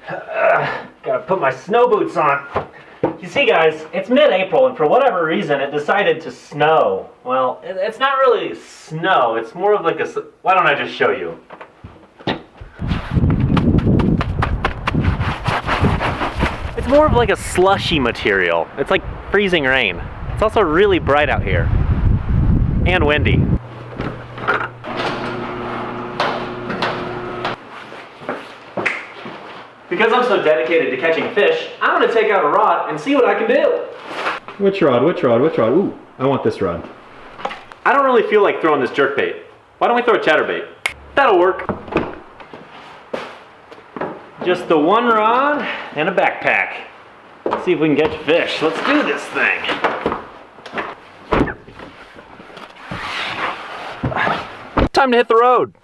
Gotta put my snow boots on. You see, guys, it's mid-April, and for whatever reason, it decided to snow. Well, it's not really snow. It's more of like a... Why don't I just show you? It's more of like a slushy material. It's like freezing rain. It's also really bright out here. And windy. Because I'm so dedicated to catching fish, I'm gonna take out a rod and see what I can do. Which rod? Which rod? Which rod? Ooh, I want this rod. I don't really feel like throwing this jerkbait. Why don't we throw a chatterbait? That'll work. Just the one rod and a backpack. Let's see if we can catch fish. Let's do this thing. Time to hit the road.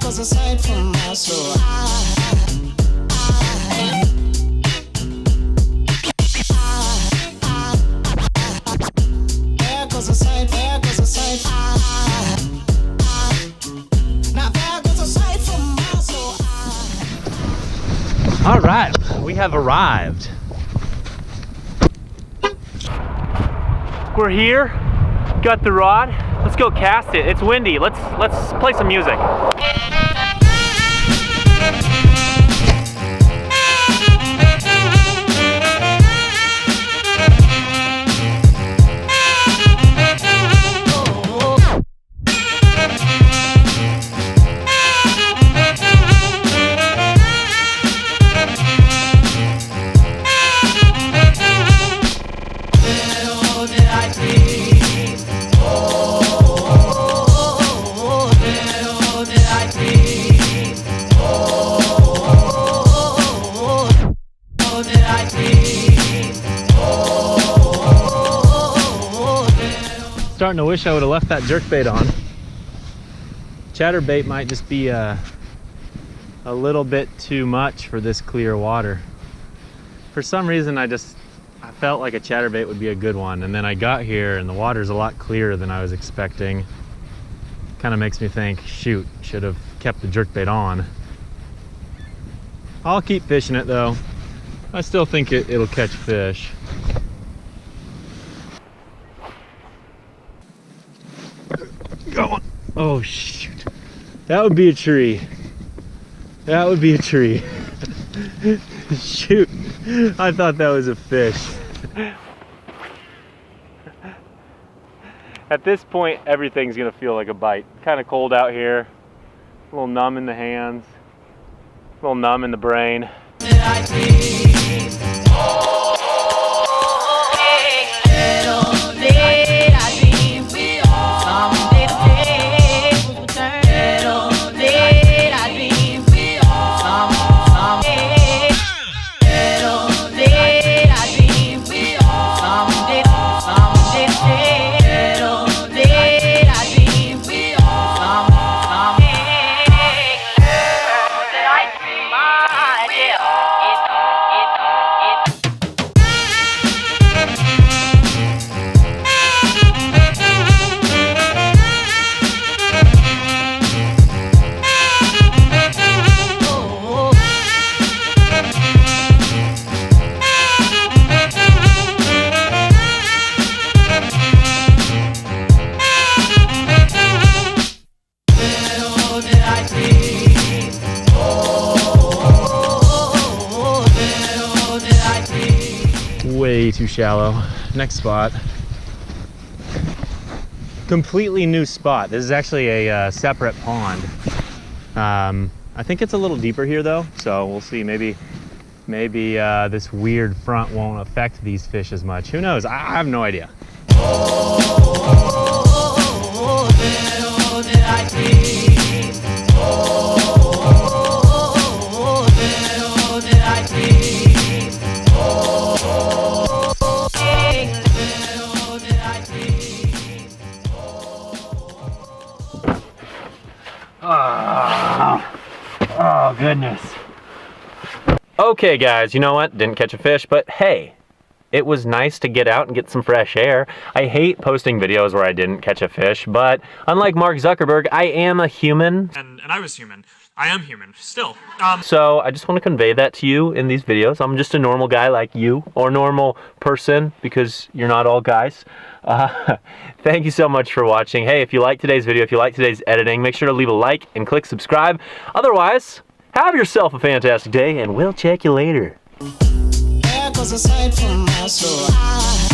Aside from my soul, there goes a sight from my soul. All right, we have arrived. We're here, got the rod. Let's go cast it. It's windy. Let's play some music. Starting to wish I would have left that jerkbait on. Chatterbait might just be a little bit too much for this clear water. For some reason I felt like a chatterbait would be a good one, and then I got here and the water's a lot clearer than I was expecting. Kind of makes me think, shoot, should have kept the jerkbait on. I'll keep fishing it though. I still think it'll catch fish. Going. Oh shoot. That would be a tree. That would be a tree. Shoot. I thought that was a fish. At this point, everything's gonna feel like a bite. Kind of cold out here. A little numb in the hands. A little numb in the brain. Way too shallow. Next spot. Completely new spot. This is actually a separate pond. I think it's a little deeper here though, so we'll see. Maybe this weird front won't affect these fish as much. Who knows? I have no idea. Oh, goodness. Okay, guys, you know what? Didn't catch a fish, but hey, it was nice to get out and get some fresh air. I hate posting videos where I didn't catch a fish, but unlike Mark Zuckerberg, I am a human. And I was human. I am human, still. So I just want to convey that to you in these videos. I'm just a normal guy like you, or normal person, because you're not all guys. Thank you so much for watching. Hey, if you like today's video, if you like today's editing, make sure to leave a like and click subscribe. Otherwise, have yourself a fantastic day, and we'll check you later. There goes a sight from my soul.